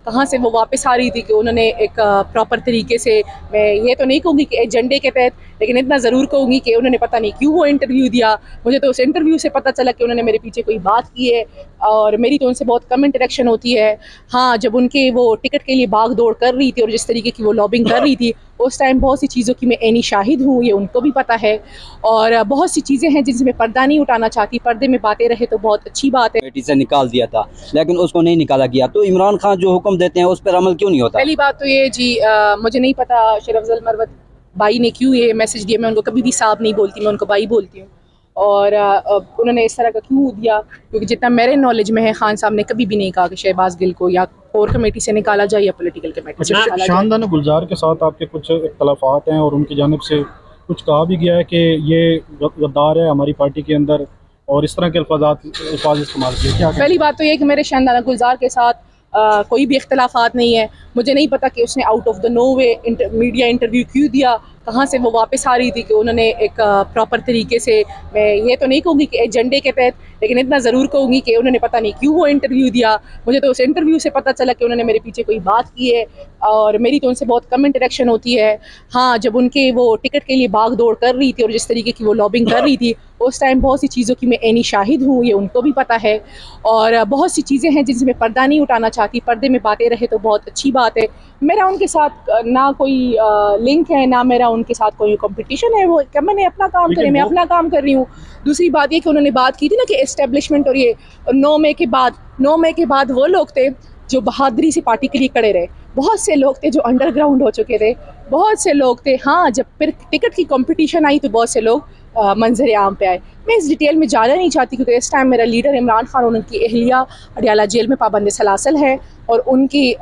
کہاں سے وہ واپس آ رہی تھی کہ انہوں نے ایک پراپر طریقے سے، میں یہ تو نہیں کہوں گی کہ ایجنڈے کے تحت، لیکن اتنا ضرور کہوں گی کہ انہوں نے پتہ نہیں کیوں وہ انٹرویو دیا. مجھے تو اس انٹرویو سے پتہ چلا کہ انہوں نے میرے پیچھے کوئی بات کی ہے، اور میری تو ان سے بہت کم انٹریکشن ہوتی ہے. ہاں، جب ان کے وہ ٹکٹ کے لیے باغ دوڑ کر رہی تھی اور جس طریقے کی وہ لابنگ کر رہی تھی، اس ٹائم بہت سی چیزوں کی میں عینی شاہد ہوں، یہ ان کو بھی پتہ ہے. اور بہت سی چیزیں ہیں جن سے میں پردہ نہیں اٹھانا چاہتی. پردے میں باتیں رہے تو بہت اچھی بات ہے. کمیٹی سے نکال دیا تھا لیکن اس کو نہیں نکالا گیا، تو عمران خان جو حکم دیتے ہیں اس پر عمل کیوں نہیں ہوتا؟ پہلی بات تو یہ جی، مجھے نہیں پتا شیر افضل مروت بھائی نے کیوں یہ میسج دیا. میں ان کو کبھی بھی صاحب نہیں بولتی، میں ان کو بھائی بولتی ہوں. اور انہوں نے اس طرح کا کیوں دیا؟ کیونکہ جتنا میرے نالج میں ہے، خان صاحب نے کبھی بھی نہیں کہا کہ شہباز گل کو یا کور کمیٹی سے نکالا جائے یا پولیٹیکل کمیٹی سے نکالا جائے. شاندان گلزار کے ساتھ آپ کے کچھ اختلافات ہیں اور ان کی جانب سے کچھ کہا بھی گیا ہے کہ یہ غدار ہے ہماری پارٹی کے اندر، اور اس طرح کے الفاظ استعمال کیے. کیا پہلی بات تو یہ کہ میرے شاندانہ گلزار کے ساتھ کوئی بھی اختلافات نہیں ہے. مجھے نہیں پتا کہ اس نے out of the no way media interview کیوں دیا، کہاں سے وہ واپس آ رہی تھی کہ انہوں نے ایک پراپر طریقے سے، میں یہ تو نہیں کہوں گی کہ ایجنڈے کے تحت، لیکن اتنا ضرور کہوں گی کہ انہوں نے پتہ نہیں کیوں وہ انٹرویو دیا. مجھے تو اس انٹرویو سے پتہ چلا کہ انہوں نے میرے پیچھے کوئی بات کی ہے، اور میری تو ان سے بہت کم انٹریکشن ہوتی ہے. ہاں، جب ان کے وہ ٹکٹ کے لیے باغ دوڑ کر رہی تھی اور جس طریقے کی وہ لابنگ کر رہی تھی، اس ٹائم بہت سی چیزوں کی میں عینی شاہد ہوں، یہ ان کو بھی پتہ ہے. اور بہت سی چیزیں ہیں جن سے میں پردہ نہیں اٹھانا چاہتی. پردے میں باتیں رہے تو بہت اچھی بات ہے. میرا ان کے ساتھ نہ کوئی لنک ہے، نہ میرا ان کے ساتھ کوئی کمپٹیشن ہے. وہ میں نے اپنا کام کرے، میں اپنا کام کر رہی ہوں. دوسری بات یہ کہ انہوں نے بات کی تھی نا کہ اسٹیبلشمنٹ، اور یہ 9 مئی کے بعد وہ لوگ تھے جو بہادری سے پارٹی کے لیے کھڑے رہے. بہت سے لوگ تھے جو انڈر گراؤنڈ ہو چکے تھے، بہت سے لوگ تھے. ہاں، جب پھر ٹکٹ کی کمپٹیشن آئی تو بہت سے لوگ منظر عام پہ آئے. میں اس ڈیٹیل میں جانا نہیں چاہتی کیونکہ اس ٹائم میرا لیڈر عمران خان اور ان کی اہلیہ اڈیالہ جیل میں پابند سلاسل ہے، اور ان کی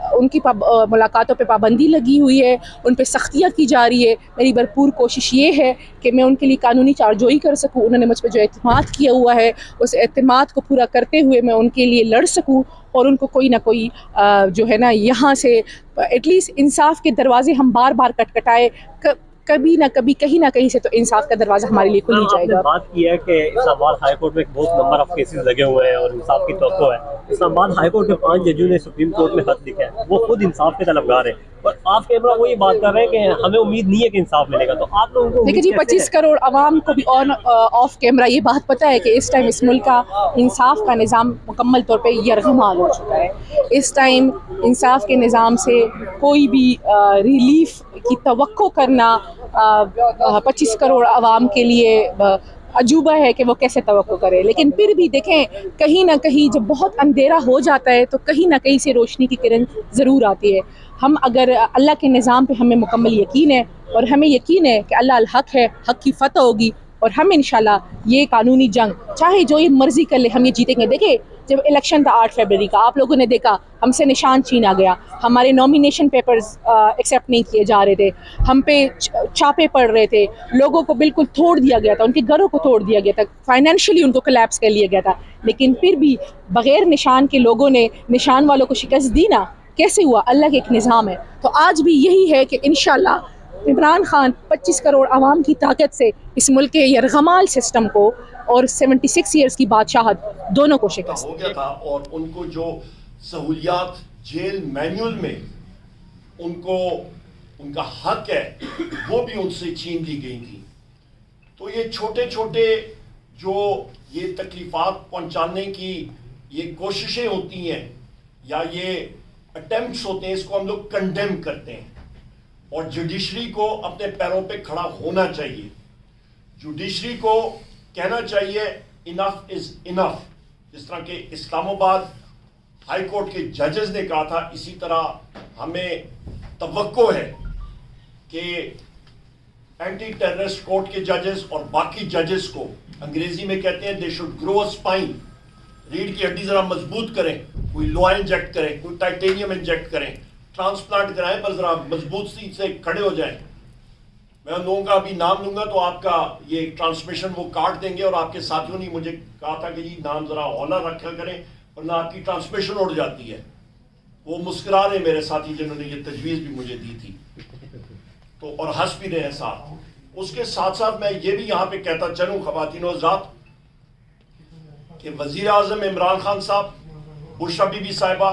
ملاقاتوں پہ پابندی لگی ہوئی ہے، ان پہ سختیاں کی جا رہی ہے. میری بھرپور کوشش یہ ہے کہ میں ان کے لیے قانونی چارجوئی کر سکوں. انہوں نے مجھ پہ جو اعتماد کیا ہوا ہے، اس اعتماد کو پورا کرتے ہوئے میں ان کے لیے لڑ سکوں، اور ان کو کوئی نہ کوئی جو ہے نا یہاں سے ایٹ لیسٹ انصاف کے دروازے ہم بار بار کٹکھٹائے، کبھی نہ کبھی کہیں نہ کہیں سے تو انصاف کا دروازہ ہمارے لیے کھل ہی جائے گا. آپ نے بات کی ہے کہ اسلام آباد ہائی کورٹ میں ایک بہت نمبر آف کیسز لگے ہوئے ہیں اور انصاف کی توقع ہے. اسلام آباد ہائی کورٹ کے 5 ججوں نے سپریم کورٹ میں خط لکھا ہے، وہ خود انصاف کے طلبگار ہیں، اور آپ کیمرہ وہ یہ بات کر رہے ہیں کہ ہمیں امید نہیں ہے کہ انصاف ملے گا. تو آپ لوگوں کو دیکھیں جی، 25 کروڑ عوام کو بھی آن آف کیمرہ یہ بات پتہ ہے کہ اس ٹائم اس ملک کا انصاف کا نظام مکمل طور پہ یرغمال ہو چکا ہے. اس ٹائم انصاف کے نظام سے کوئی بھی ریلیف کی توقع کرنا 25 کروڑ عوام کے لیے عجوبہ ہے کہ وہ کیسے توقع کرے. لیکن پھر بھی دیکھیں، کہیں نہ کہیں جب بہت اندھیرا ہو جاتا ہے تو کہیں نہ کہیں سے روشنی کی کرن ضرور آتی ہے. ہم اگر اللہ کے نظام پہ ہمیں مکمل یقین ہے، اور ہمیں یقین ہے کہ اللہ الحق ہے، حق کی فتح ہوگی، اور ہم انشاءاللہ یہ قانونی جنگ چاہے جو یہ مرضی کر لے ہم یہ جیتیں گے. دیکھیں، جب الیکشن تھا 8 فروری کا، آپ لوگوں نے دیکھا ہم سے نشان چھینا گیا، ہمارے نامینیشن پیپرز ایکسیپٹ نہیں کیے جا رہے تھے، ہم پہ چھاپے پڑ رہے تھے، لوگوں کو بالکل توڑ دیا گیا تھا، ان کے گھروں کو توڑ دیا گیا تھا، فائنینشلی ان کو کلیپس کر لیا گیا تھا. لیکن پھر بھی بغیر نشان کے لوگوں نے نشان والوں کو شکست دی نا. کیسے ہوا؟ اللہ کے ایک نظام ہے. تو آج بھی یہی ہے کہ انشاءاللہ عمران خان 25 کروڑ عوام کی طاقت سے اس ملک کے یرغمال سسٹم کو اور 76 ایئرز کی بادشاہت دونوں کو شکست ہو گیا تھا. اور ان کو جو سہولیات جیل مینول میں ان کو ان کا حق ہے وہ بھی ان سے چھین لی گئی تھی. تو یہ چھوٹے چھوٹے جو یہ تکلیفات پہنچانے کی یہ کوششیں ہوتی ہیں یا یہ اٹیمپٹس ہوتے ہیں، اس کو ہم لوگ کنڈیم کرتے ہیں. اور جوڈیشری کو اپنے پیروں پہ کھڑا ہونا چاہیے. جوڈیشری کو کہنا چاہیے انف از انف. جس طرح کہ اسلام آباد ہائی کورٹ کے ججز نے کہا تھا، اسی طرح ہمیں توقع ہے کہ اینٹی ٹیررسٹ کورٹ کے ججز اور باقی ججز کو، انگریزی میں کہتے ہیں they should grow a spine, ریڑھ کی ہڈی ذرا مضبوط کریں، کوئی لوہا انجیکٹ کریں، کوئی ٹائٹینیم انجیکٹ کریں، ٹرانسپلانٹ کرائیں، پر ذرا مضبوط سی سے کھڑے ہو جائیں. میں ان لوگوں کا ابھی نام لوں گا تو آپ کا یہ ٹرانسمیشن وہ کاٹ دیں گے، اور آپ کے ساتھیوں نے مجھے کہا تھا کہ جی نام ذرا ہونا رکھا کریں ورنہ آپ کی ٹرانسمیشن اڑ جاتی ہے. وہ مسکرا رہے میرے ساتھی جنہوں نے یہ تجویز بھی مجھے دی تھی، تو اور ہنس بھی رہے ہیں ساتھ. اس کے ساتھ ساتھ میں یہ بھی یہاں پہ کہتا چلوں خواتین و حضرات کہ وزیر اعظم عمران خان صاحب، بشرا بی بی صاحبہ،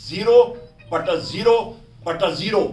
0/0/0।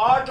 8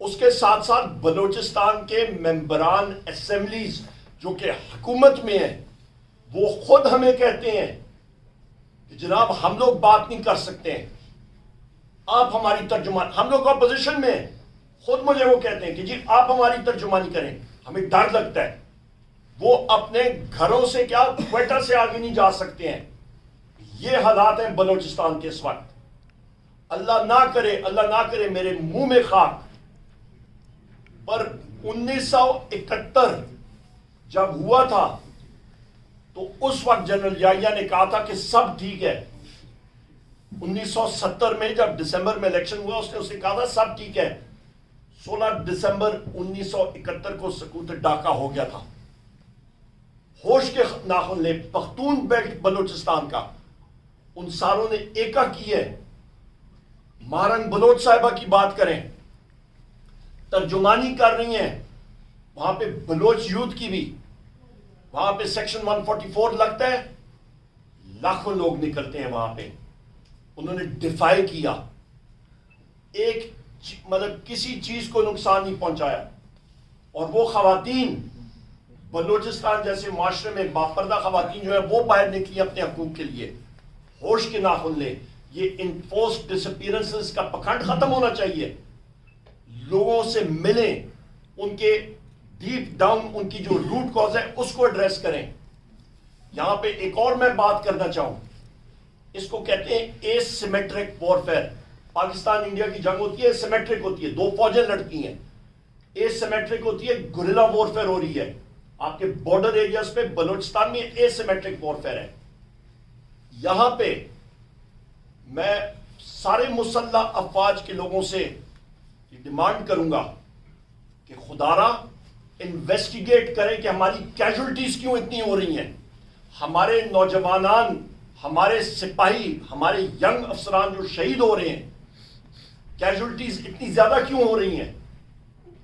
اس کے ساتھ ساتھ بلوچستان کے ممبران اسمبلیز جو کہ حکومت میں ہیں وہ خود ہمیں کہتے ہیں کہ جناب ہم لوگ بات نہیں کر سکتے ہیں، آپ ہماری ترجمان، ہم لوگ اپوزیشن میں ہیں، خود مجھے وہ کہتے ہیں کہ جی آپ ہماری ترجمانی کریں، ہمیں ڈر لگتا ہے۔ وہ اپنے گھروں سے کیا کوئٹہ سے آگے نہیں جا سکتے ہیں۔ یہ حالات ہیں بلوچستان کے اس وقت۔ اللہ نہ کرے میرے منہ میں خاک، پر 1971 جب ہوا تھا تو اس وقت جنرل یحییٰ نے کہا تھا کہ سب ٹھیک ہے۔ 1970 میں جب دسمبر میں الیکشن ہوا اس نے اسے کہا تھا سب ٹھیک ہے۔ 16 دسمبر 1971 کو سکوت ڈاکہ ہو گیا تھا۔ ہوش کے ناخن لے، پختون بیلٹ بلوچستان کا ان ساروں نے ایکا کی ہے۔ مہارنگ بلوچ صاحبہ کی بات کریں، ترجمانی کر رہی ہیں وہاں پہ بلوچ یوتھ کی بھی، وہاں پہ سیکشن 144 لگتا ہے، لاکھوں لوگ نکلتے ہیں وہاں پہ۔ انہوں نے ڈیفائی کیا، ایک مطلب کسی چیز کو نقصان نہیں پہنچایا، اور وہ خواتین بلوچستان جیسے معاشرے میں باپردہ خواتین جو ہے وہ باہر نکلی اپنے حقوق کے لیے۔ ہوش کے ناخن لے، یہ انفورسڈ ڈسپیئرنسز کا پکھنڈ ختم ہونا چاہیے۔ لوگوں سے ملیں، ان کے ڈیپ ڈاؤن ان کی جو روٹ کاز ہے اس کو ایڈریس کریں۔ یہاں پہ ایک اور میں بات کرنا چاہوں، اس کو کہتے ہیں a symmetric warfare. Pakistan India کی جنگ ہوتی ہے سیمیٹرک ہوتی ہے، دو فوجیں لڑتی ہیں۔ اے سیمیٹرک ہوتی ہے، گوریلا وارفیئر ہو رہی ہے آپ کے بارڈر ایریاز پہ۔ بلوچستان میں اے سیمیٹرک وارفیئر ہے۔ یہاں پہ میں سارے مسلح افواج کے لوگوں سے ڈیمانڈ کروں گا کہ خدارا انویسٹیگیٹ کریں کہ ہماری کیجولٹیز کیوں اتنی ہو رہی ہیں، ہمارے نوجوانان، ہمارے سپاہی، ہمارے ینگ افسران جو شہید ہو رہے ہیں، کیجولٹیز اتنی زیادہ کیوں ہو رہی ہیں۔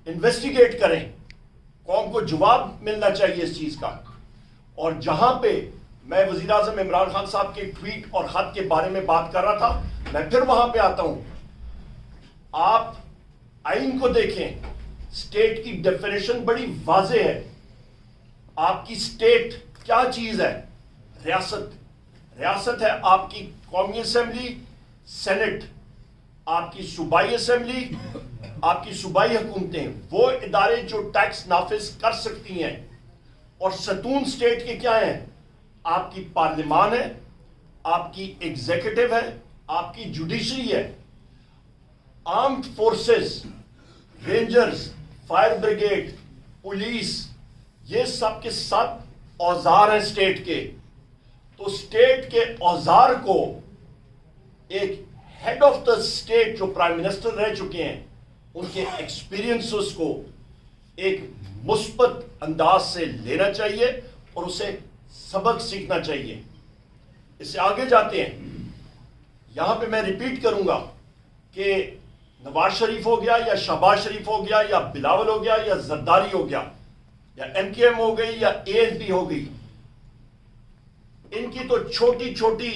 انویسٹیگیٹ کریں، قوم کو جواب ملنا چاہیے اس چیز کا۔ اور جہاں پہ میں وزیر اعظم عمران خان صاحب کے ٹویٹ اور خط کے بارے میں بات کر رہا تھا، میں پھر وہاں پہ آتا ہوں۔ آپ آئین کو دیکھیں، اسٹیٹ کی ڈیفینیشن بڑی واضح ہے۔ آپ کی اسٹیٹ کیا چیز ہے؟ ریاست ہے آپ کی قومی اسمبلی، سینٹ، آپ کی صوبائی اسمبلی، آپ کی صوبائی حکومتیں، وہ ادارے جو ٹیکس نافذ کر سکتی ہیں۔ اور ستون اسٹیٹ کے کیا ہیں؟ آپ کی پارلیمان ہے، آپ کی ایگزیکٹو ہے، آپ کی جوڈیشری ہے۔ Armed forces, rangers, fire brigade, police, یہ سب کے سب اوزار ہیں اسٹیٹ کے۔ تو اسٹیٹ کے اوزار کو ایک ہیڈ آف دا اسٹیٹ جو پرائم منسٹر رہ چکے ہیں، ان کے ایکسپیرینسز کو ایک مثبت انداز سے لینا چاہیے اور اسے سبق سیکھنا چاہیے۔ اس سے آگے جاتے ہیں، یہاں پہ میں ریپیٹ کروں گا کہ نواز شریف ہو گیا یا شہباز شریف ہو گیا یا بلاول ہو گیا یا زرداری ہو گیا یا ایم کیو ایم ہو گئی یا اے ایس پی ہو گئی، ان کی تو چھوٹی چھوٹی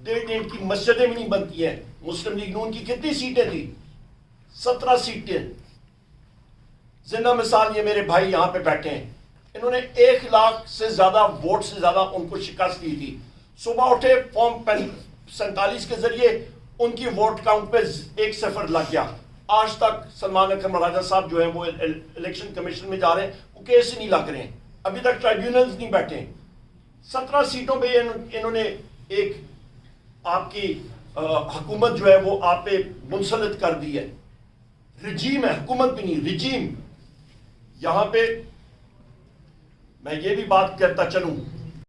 ڈیڑھ کی مسجدیں بھی نہیں بنتی ہیں۔ مسلم لیگ نون کی کتنی سیٹیں تھی؟ 17 سیٹیں۔ زندہ مثال یہ میرے بھائی یہاں پہ بیٹھے ہیں، انہوں نے 1 لاکھ سے زیادہ ووٹ سے زیادہ ان کو شکست دی تھی۔ صبح اٹھے فارم 47 کے ذریعے ان کی ووٹ کاؤنٹ پہ 1 صفر لگ گیا۔ آج تک سلمان اکرم راجہ صاحب جو ہیں وہ الیکشن کمیشن میں جا رہے ہیں، وہ کیس ہی نہیں لگ رہے ہیں، ابھی تک ٹرائیبیونلز نہیں بیٹھے ہیں۔ 17 سیٹوں پہ انہوں نے ایک آپ کی حکومت جو ہے وہ آپ پہ منسلط کر دی ہے۔ رجیم ہے، حکومت بھی نہیں، رجیم۔ یہاں پہ میں یہ بھی بات کرتا چلوں